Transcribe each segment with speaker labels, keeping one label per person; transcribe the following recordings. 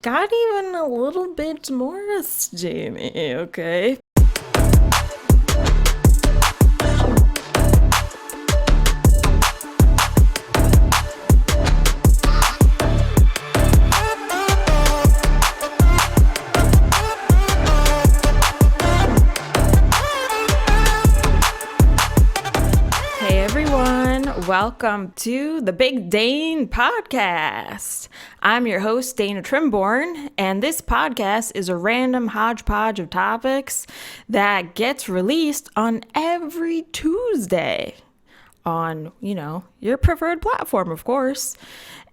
Speaker 1: got even a little bit more steamy, okay? Hey everyone, welcome to the Big Dane Podcast. I'm your host, Dana Trimborn, and this podcast is a random hodgepodge of topics that gets released on every Tuesday on, your preferred platform, of course.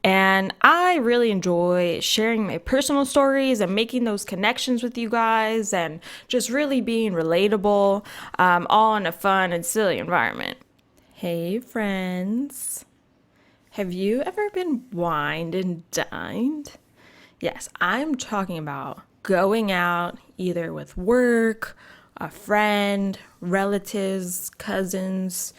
Speaker 1: And I really enjoy sharing my personal stories and making those connections with you guys and just really being relatable, all in a fun and silly environment. Hey friends, have you ever been wined and dined? Yes, I'm talking about going out either with work, a friend, relatives, cousins,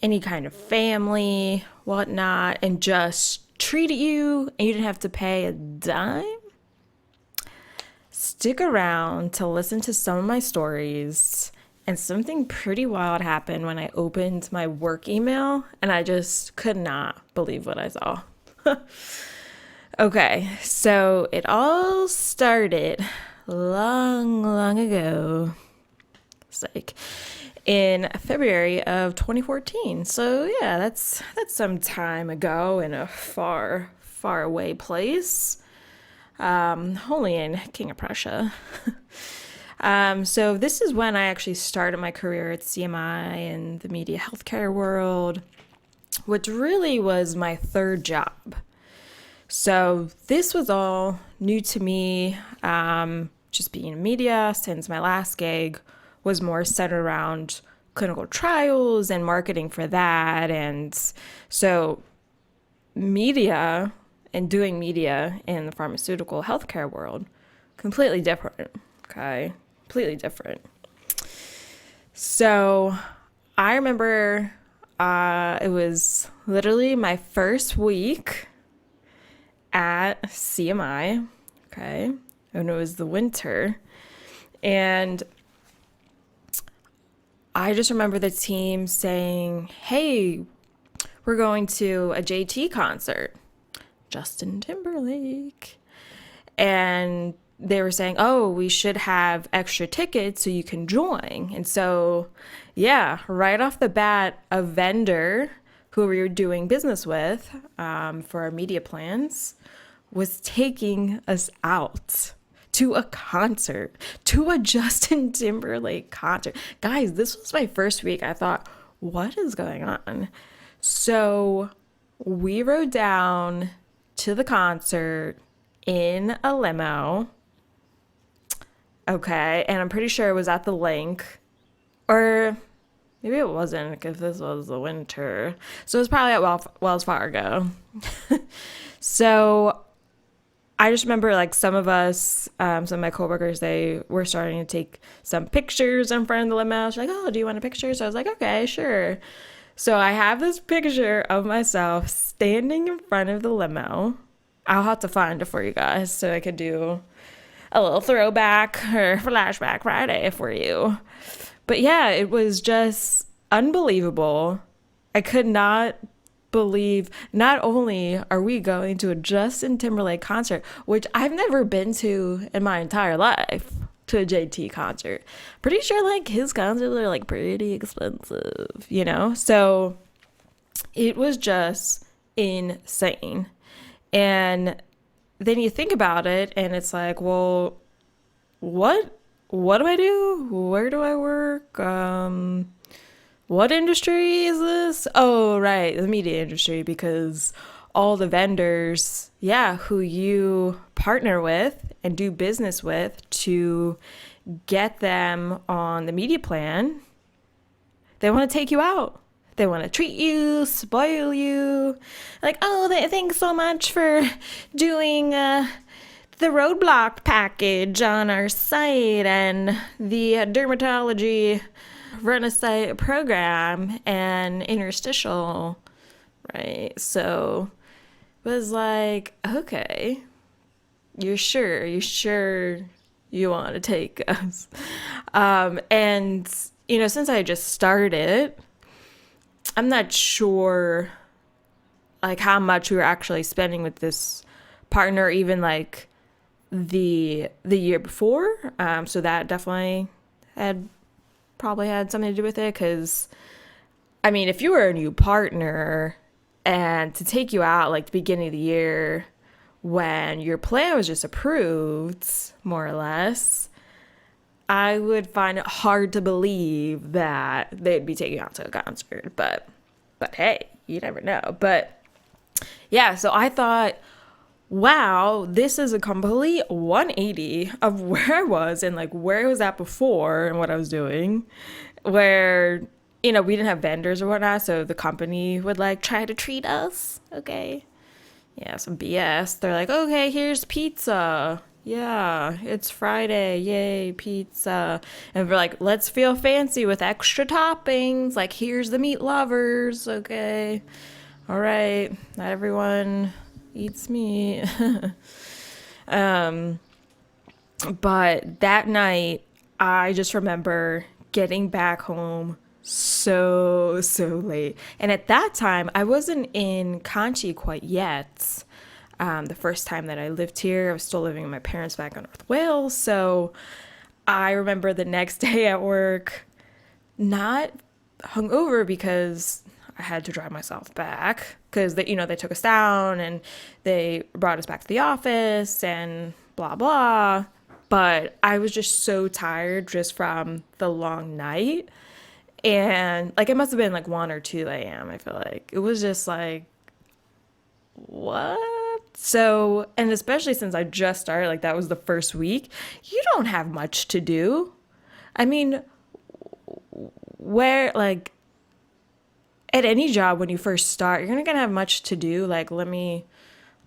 Speaker 1: any kind of family, whatnot, and just treated you and you didn't have to pay a dime? Stick around to listen to some of my stories. And something pretty wild happened when I opened my work email, and I just could not believe what I saw. Okay, so it all started long ago. It's like in February of 2014. So yeah, that's some time ago in a far away place. Only in King of Prussia. So this is when I actually started my career at CMI in the media healthcare world, which really was my third job. So this was all new to me, just being in media, since my last gig was more centered around clinical trials and marketing for that. And so media and doing media in the pharmaceutical healthcare world, completely different, okay? Completely different. So I remember it was literally my first week at CMI, okay, and it was the winter. And I just remember the team saying, hey, we're going to a JT concert, Justin Timberlake. And they were saying, oh, we should have extra tickets so you can join. And so, yeah, right off the bat, a vendor who we were doing business with for our media plans was taking us out to a concert, to a Justin Timberlake concert. Guys, this was my first week. I thought, what is going on? So we rode down to the concert in a limo. Okay, and I'm pretty sure it was at the link, or maybe it wasn't because this was the winter. So it was probably at Wells Fargo. So I just remember like some of us, some of my coworkers, they were starting to take some pictures in front of the limo. She's like, oh, do you want a picture? So I was like, okay, sure. So I have this picture of myself standing in front of the limo. I'll have to find it for you guys so I could do a little throwback or flashback Friday for you. But yeah, it was just unbelievable. I could not believe, not only are we going to a Justin Timberlake concert, which I've never been to in my entire life, to a JT concert. Pretty sure like his concerts are like pretty expensive, So it was just insane. And then you think about it and it's like, well, what do I do? Where do I work? What industry is this? Oh, right, the media industry, because all the vendors, who you partner with and do business with to get them on the media plan, they want to take you out. They want to treat you, spoil you. Like, oh, thanks so much for doing the roadblock package on our site and the dermatology run-a-site program and interstitial, right? So it was like, okay, You sure you want to take us? And, since I just started, I'm not sure like how much we were actually spending with this partner, even like the year before. So that definitely had probably had something to do with it. Because I mean, if you were a new partner and to take you out like the beginning of the year when your plan was just approved, more or less, I would find it hard to believe that they'd be taking you out to a concert. But hey, you never know. But yeah, so I thought, wow, this is a complete 180 of where I was and like where I was at before and what I was doing. Where, we didn't have vendors or whatnot, so the company would like try to treat us. Okay. Yeah, some BS. They're like, okay, here's pizza. Yeah, it's Friday. Yay, pizza. And we're like, let's feel fancy with extra toppings. Like, here's the meat lovers. Okay. All right. Not everyone eats meat. um, but that night, I just remember getting back home so late. And at that time, I wasn't in Conchi quite yet. The first time that I lived here, I was still living with my parents back in North Wales. So I remember the next day at work, not hungover because I had to drive myself back because they took us down and they brought us back to the office and blah blah. But I was just so tired just from the long night. And like it must have been like 1 or 2 a.m. I feel like it was just like, what? So, and especially since I just started, like that was the first week, you don't have much to do. I mean, where like at any job when you first start, you're not gonna have much to do. Like, let me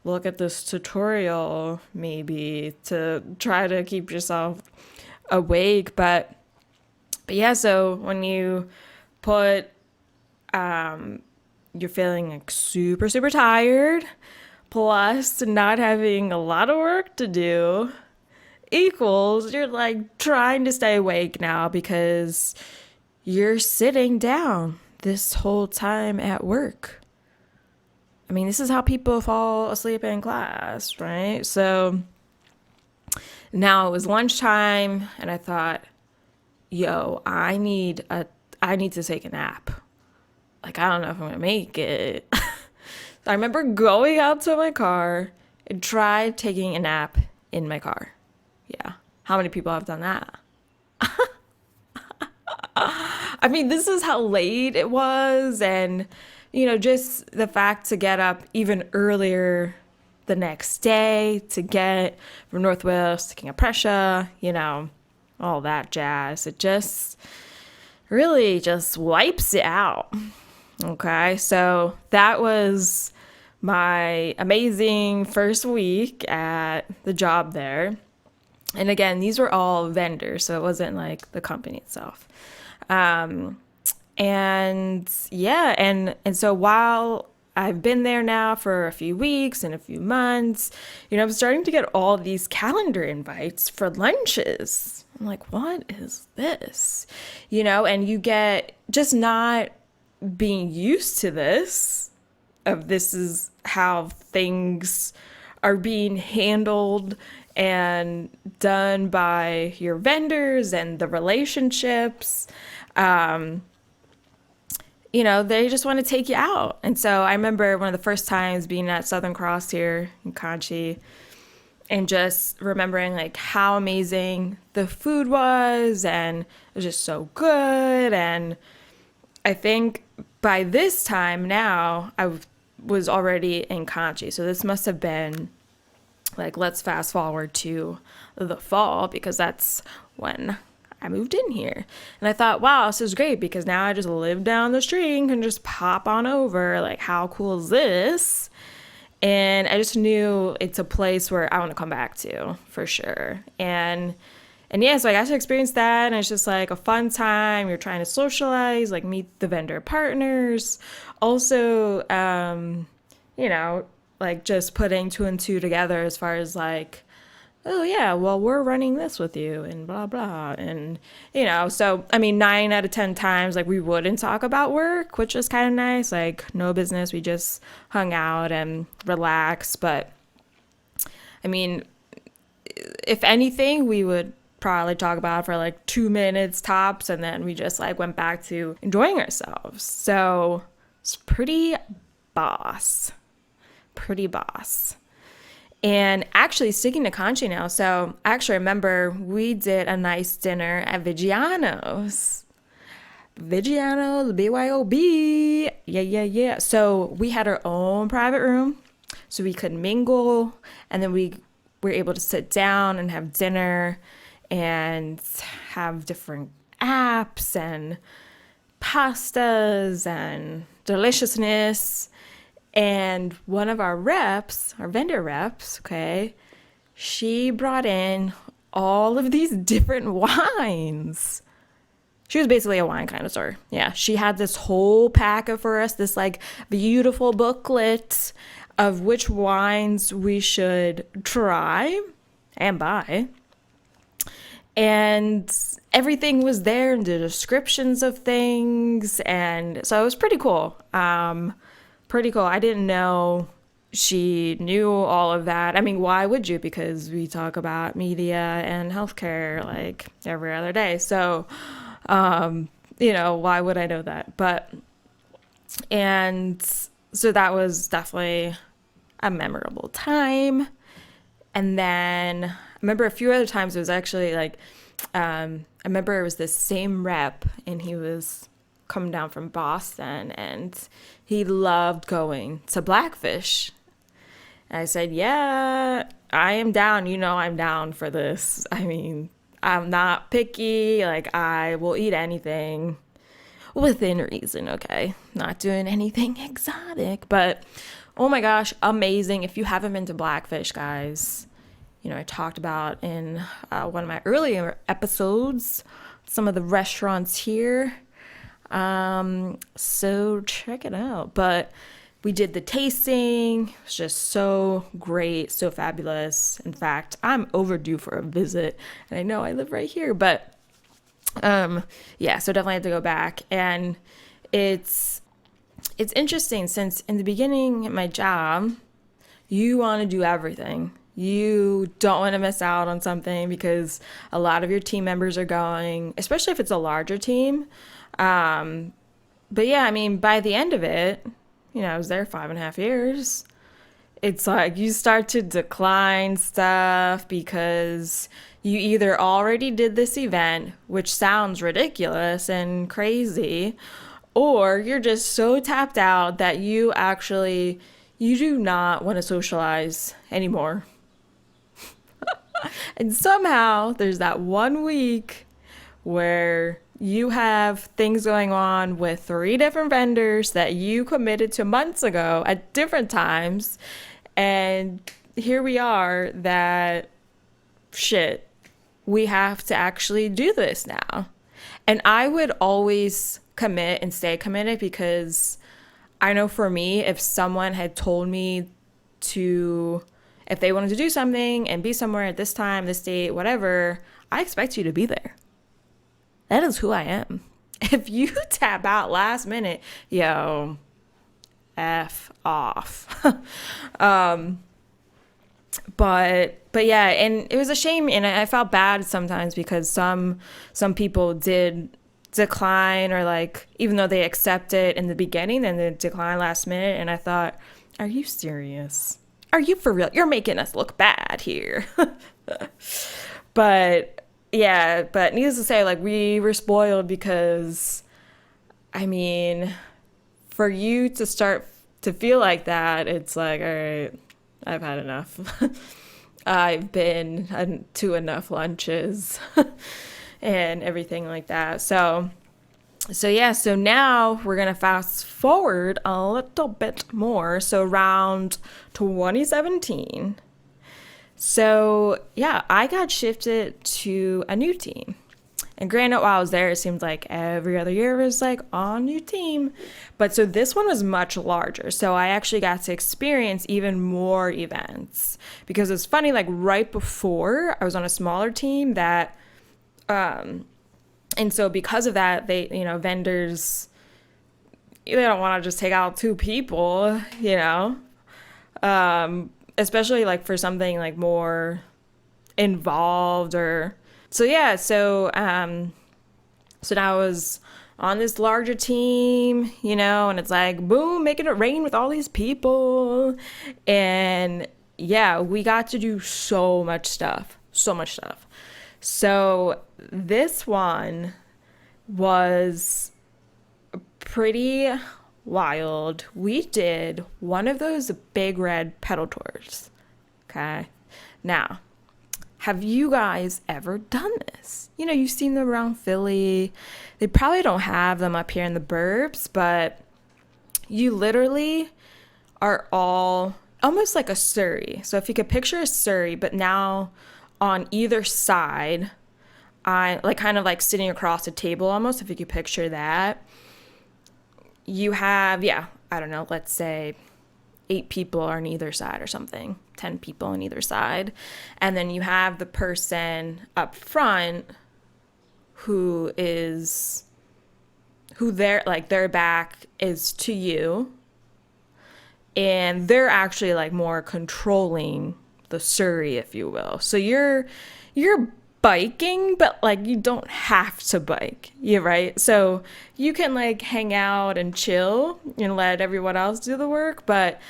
Speaker 1: look at this tutorial maybe to try to keep yourself awake. But yeah, so when you put you're feeling like super tired, plus not having a lot of work to do, equals you're like trying to stay awake now because you're sitting down this whole time at work. I mean, this is how people fall asleep in class, right? So now it was lunchtime and I thought, yo, I need to take a nap. Like, I don't know if I'm gonna make it. I remember going out to my car and tried taking a nap in my car. Yeah. How many people have done that? I mean, this is how late it was. And, just the fact to get up even earlier the next day to get from North Wales to King of Prussia, all that jazz. It just really just wipes it out. Okay, so that was my amazing first week at the job there. And again, these were all vendors, so it wasn't like the company itself. And yeah, and so while I've been there now for a few weeks and a few months, I'm starting to get all these calendar invites for lunches. I'm like, what is this? And you get just not being used to this, of this is how things are being handled and done by your vendors and the relationships. They just want to take you out. And so I remember one of the first times being at Southern Cross here in Conchi and just remembering like how amazing the food was and it was just so good. And I think by this time now I was already in Conchi. So this must have been like, let's fast forward to the fall because that's when I moved in here. And I thought, wow, this is great because now I just live down the street and can just pop on over. Like, how cool is this? And I just knew it's a place where I want to come back to for sure. And yeah, so I got to experience that. And it's just like a fun time. You're trying to socialize, like meet the vendor partners. Also, like just putting two and two together as far as like, oh yeah, well, we're running this with you and blah blah. And so I mean 9 out of 10 times like we wouldn't talk about work, which is kind of nice. Like no business, we just hung out and relaxed. But I mean, if anything, we would probably talk about it for like 2 minutes tops, and then we just like went back to enjoying ourselves. So it's boss pretty boss. And actually sticking to Conchi now, so I actually remember we did a nice dinner at Vigiano's, BYOB. Yeah. So we had our own private room so we could mingle, and then we were able to sit down and have dinner and have different apps and pastas and deliciousness. And one of our reps, our vendor reps, okay, she brought in all of these different wines. She was basically a wine connoisseur. Yeah, she had this whole packet for us, this like beautiful booklet of which wines we should try and buy. And everything was there in the descriptions of things. And so it was pretty cool. Pretty cool. I didn't know she knew all of that. I mean, why would you? Because we talk about media and healthcare like every other day. So, why would I know that? And so that was definitely a memorable time. And then I remember a few other times it was actually like, I remember it was the same rep, and he was coming down from Boston, and he loved going to Blackfish. And I said, yeah, I am down. I'm down for this. I mean, I'm not picky. Like, I will eat anything within reason, okay? Not doing anything exotic. But, oh my gosh, amazing. If you haven't been to Blackfish, guys, I talked about in one of my earlier episodes some of the restaurants here. So check it out. But we did the tasting. It was just so great, so fabulous. In fact, I'm overdue for a visit, and I know I live right here, but so definitely have to go back. And it's interesting, since in the beginning of my job, you want to do everything. You don't want to miss out on something because a lot of your team members are going, especially if it's a larger team. But yeah, I mean, by the end of it, I was there 5.5 years. It's like you start to decline stuff because you either already did this event, which sounds ridiculous and crazy, or you're just so tapped out that you do not want to socialize anymore. And somehow there's that 1 week where you have things going on with 3 different vendors that you committed to months ago at different times. And here we are that, shit, we have to actually do this now. And I would always commit and stay committed, because I know for me, if someone had told me if they wanted to do something and be somewhere at this time, this date, whatever, I expect you to be there. That is who I am. If you tap out last minute, yo, F off. But yeah, and it was a shame, and I felt bad sometimes because some people did decline, or like, even though they accept it in the beginning, then they decline last minute, and I thought, are you serious? Are you for real? You're making us look bad here. But yeah, but needless to say, like, we were spoiled because, I mean, for you to start to feel like that, it's like, all right, I've had enough. I've been to enough lunches and everything like that. So now we're going to fast forward a little bit more. So around 2017. So yeah, I got shifted to a new team. And granted, while I was there, it seemed like every other year was like on new team. But so this one was much larger. So I actually got to experience even more events because it's funny, like right before I was on a smaller team that, and so because of that, they, vendors, they don't want to just take out two people, especially like for something like more involved or so yeah so now I was on this larger team, and it's like boom, making it rain with all these people. And yeah, we got to do so much stuff. So this one was pretty wild. We did one of those big red pedal tours. Okay. Now, have you guys ever done this? You've seen them around Philly. They probably don't have them up here in the burbs, but you literally are all almost like a Surrey. So if you could picture a Surrey, but now on either side, I like kind of like sitting across a table almost, if you could picture that. You have, I don't know, let's say 8 people on either side or something, 10 people on either side. And then you have the person up front who their back is to you. And they're actually like more controlling the Surrey, if you will. So you're biking, but like you don't have to bike, right? So you can like hang out and chill and let everyone else do the work, but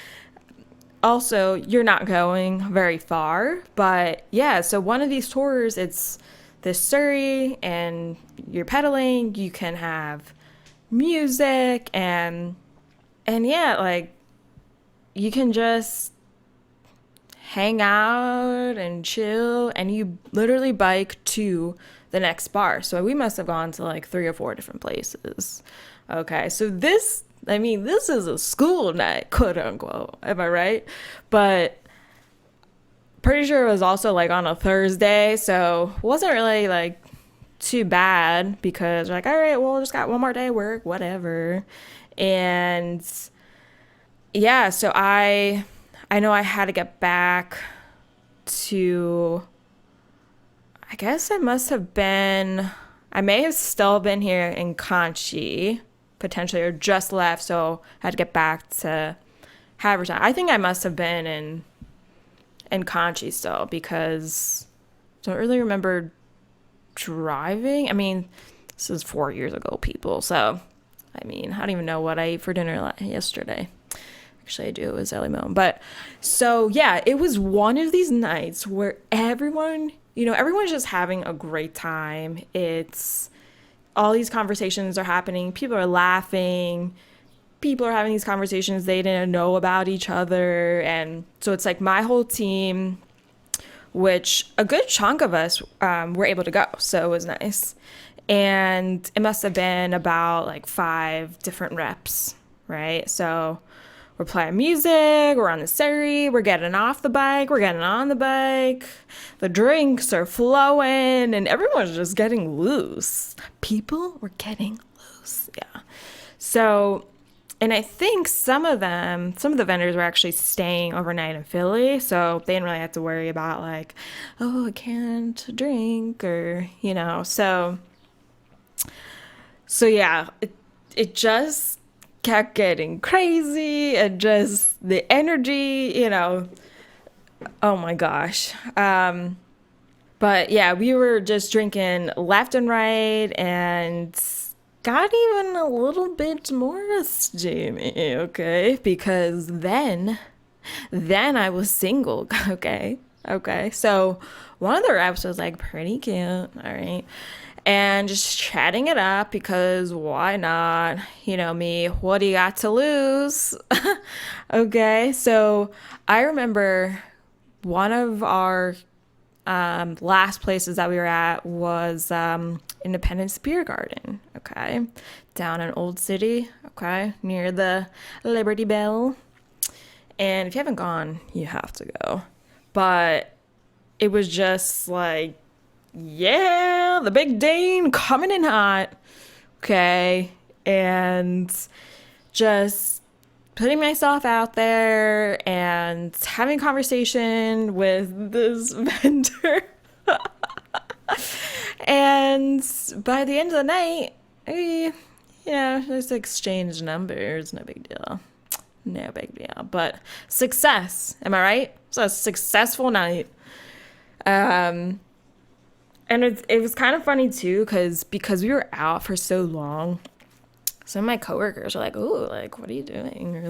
Speaker 1: also you're not going very far. But yeah, so one of these tours, it's this Surrey and you're pedaling, you can have music and yeah, like you can just hang out and chill, and you literally bike to the next bar. So we must have gone to like 3 or 4 different places. Okay, so this is a school night, quote unquote. Am I right? But pretty sure it was also like on a Thursday, so it wasn't really like too bad because we're like, all right, well, just got one more day of work, whatever. And yeah, so I know I had to get back to, I guess I may have still been here in Conchi, potentially, or just left, so I had to get back to Havertown. I think I must have been in Conchi still because I don't really remember driving. I mean, this is 4 years ago, people, so I don't even know what I ate for dinner yesterday. Actually, I do. It was early moan. But so, yeah, it was one of these nights where everyone's just having a great time. It's all these conversations are happening. People are laughing. People are having these conversations they didn't know about each other. And so it's like my whole team, which a good chunk of us were able to go. So it was nice. And it must have been about like 5 different reps, right? So we're playing music, we're on the Surrey, we're getting off the bike, we're getting on the bike, the drinks are flowing, and everyone's just getting loose. People were getting loose, yeah. So, and I think some of the vendors were actually staying overnight in Philly, so they didn't really have to worry about like, oh, I can't drink, or, So yeah, it just kept getting crazy, and just the energy, oh my gosh. But yeah, we were just drinking left and right and got even a little bit more steamy, okay? Because then I was single, okay? So one of the reps was like pretty cute, all right? And just chatting it up because why not? Me, what do you got to lose? Okay, so I remember one of our last places that we were at was Independence Beer Garden, okay? Down in Old City, okay? Near the Liberty Bell. And if you haven't gone, you have to go. But it was just like, yeah, the big Dane coming in hot. Okay. And just putting myself out there and having conversation with this vendor. And by the end of the night, just exchange numbers. No big deal. No big deal. But success. Am I right? So a successful night. And it was kind of funny too, because we were out for so long. Some of my coworkers are like, "Oh, like, what are you doing?" Or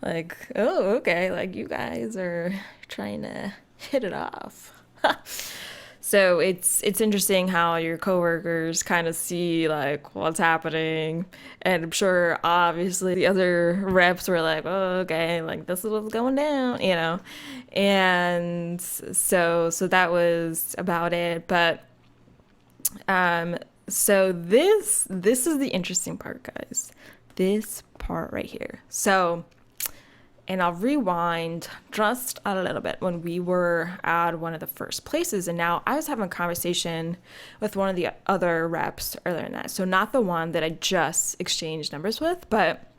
Speaker 1: like, "Oh, okay, like you guys are trying to hit it off." So it's interesting how your coworkers kind of see like what's happening, and I'm sure obviously the other reps were like, "Oh, okay, like this is what's going down," and so that was about it. But so this is the interesting part, guys. This part right here. So, and I'll rewind just a little bit when we were at one of the first places. And now I was having a conversation with one of the other reps earlier than that. So not the one that I just exchanged numbers with, but,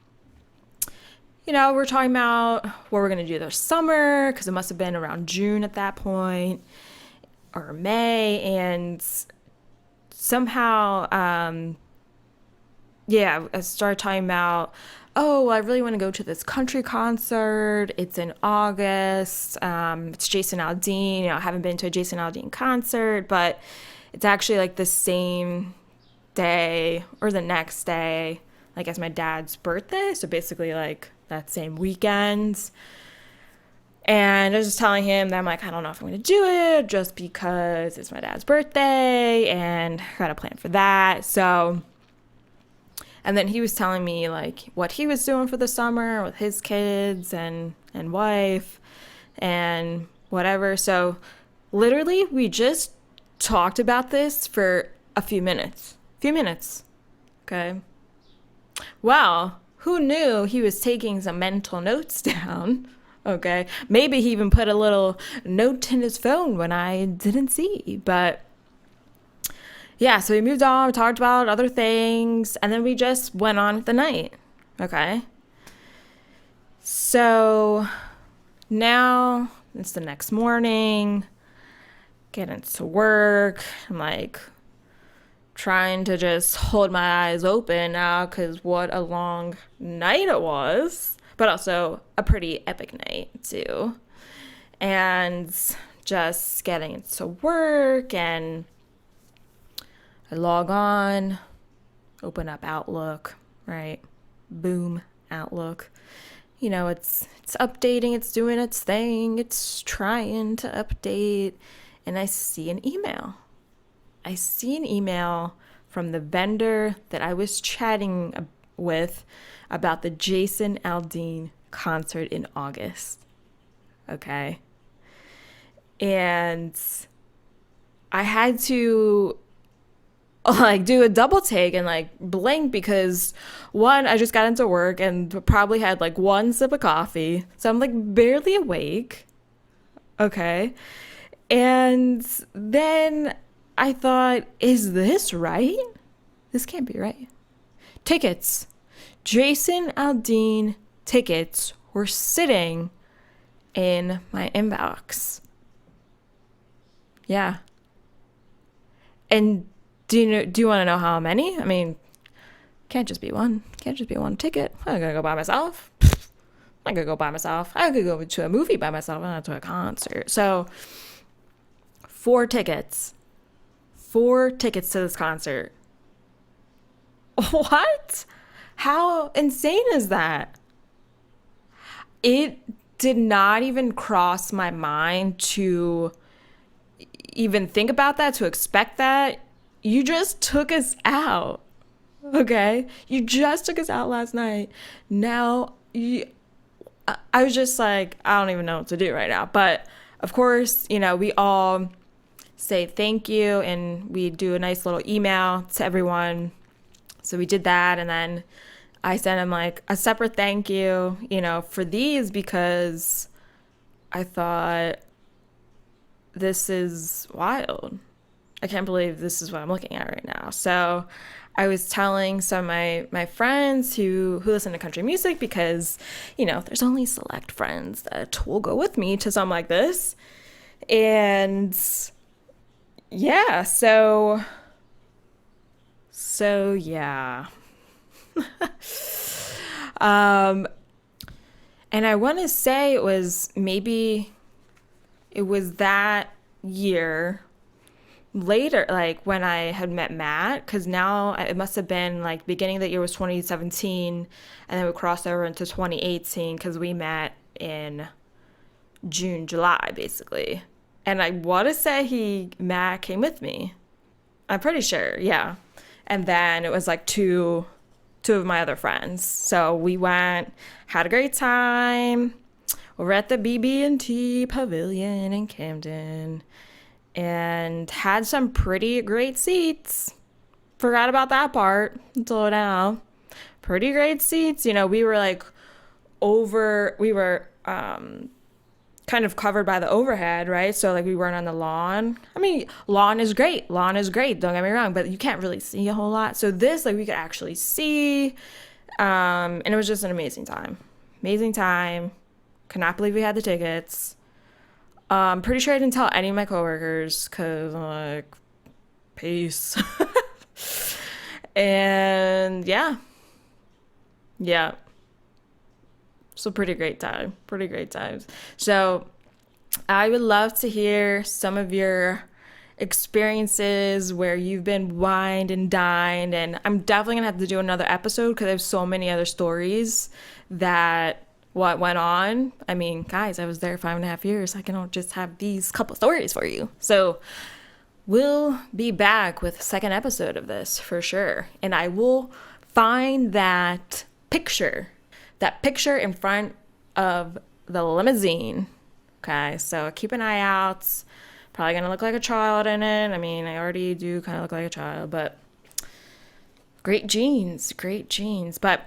Speaker 1: we're talking about what we're going to do this summer, because it must have been around June at that point, or May. And somehow, I started talking about, oh, I really want to go to this country concert. It's in August. It's Jason Aldean. I haven't been to a Jason Aldean concert, but it's actually like the same day or the next day, like as my dad's birthday. So basically like that same weekend. And I was just telling him that I'm like, I don't know if I'm going to do it just because it's my dad's birthday and I got a plan for that. So, and then he was telling me like what he was doing for the summer with his kids and wife and whatever. So literally we just talked about this for a few minutes. Okay. Well, who knew he was taking some mental notes down? Okay. Maybe he even put a little note in his phone when I didn't see. But yeah, so we moved on, we talked about other things, and then we just went on with the night. Okay. So now it's the next morning, getting to work. I'm like trying to just hold my eyes open now because what a long night it was. But also a pretty epic night too. And just getting into work, and I log on, open up Outlook, right? Boom, Outlook. It's updating, it's doing its thing, it's trying to update, and I see an email. From the vendor that I was chatting with about the Jason Aldean concert in August. Okay. And I had to like do a double take and like blink because one, I just got into work and probably had like one sip of coffee. So I'm like barely awake. Okay. And then I thought, is this right? This can't be right. Tickets. Jason Aldean tickets were sitting in my inbox. Yeah. And do you want to know how many? I mean, can't just be one. Can't just be one ticket. I'm gonna go by myself. I could go by myself. I could go to a movie by myself, not to a concert. So 4 tickets. 4 tickets to this concert. What? How insane is that? It did not even cross my mind to even think about that, to expect that. You just took us out. Okay? You just took us out last night. Now, I was just like, I don't even know what to do right now. But of course, we all say thank you and we do a nice little email to everyone. So we did that, and then I sent him like a separate thank you, for these, because I thought this is wild. I can't believe this is what I'm looking at right now. So I was telling some of my friends who listen to country music, because, there's only select friends that will go with me to something like this. And yeah, so yeah. um and I want to say it was that year later, like when I had met Matt, because now it must have been like beginning of the year was 2017, and then we crossed over into 2018 because we met in June, July, basically. And I want to say Matt came with me. I'm pretty sure, yeah. And then it was like two of my other friends. So we went, had a great time. We were at the BB&T Pavilion in Camden and had some pretty great seats. Forgot about that part until now. Pretty great seats. We were like kind of covered by the overhead, right? So like we weren't on the lawn. I mean, lawn is great. Lawn is great. Don't get me wrong, but you can't really see a whole lot. So this, like, we could actually see, and it was just an amazing time. Amazing time. Cannot believe we had the tickets. Pretty sure I didn't tell any of my coworkers because I'm like, peace. And yeah. So pretty great time. Pretty great times. So I would love to hear some of your experiences where you've been wined and dined. And I'm definitely going to have to do another episode because I have so many other stories that what went on. I mean, guys, I was there 5.5 years. I cannot just have these couple stories for you. So we'll be back with a second episode of this for sure. And I will find that picture in front of the limousine. Okay, so keep an eye out. Probably gonna look like a child in it. I mean, I already do kind of look like a child, but great genes. But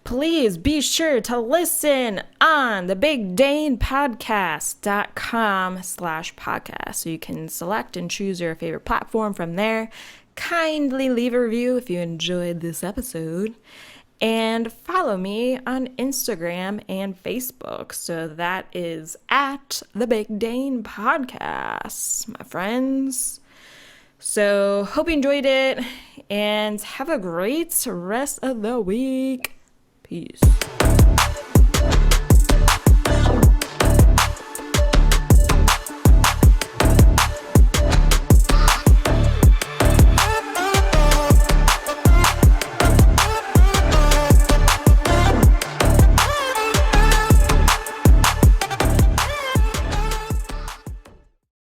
Speaker 1: please be sure to listen on the BigDanePodcast.com/podcast. So you can select and choose your favorite platform from there. Kindly leave a review if you enjoyed this episode. And follow me on Instagram and Facebook. So that is at the Big Dane Podcast, my friends. So hope you enjoyed it and have a great rest of the week. Peace.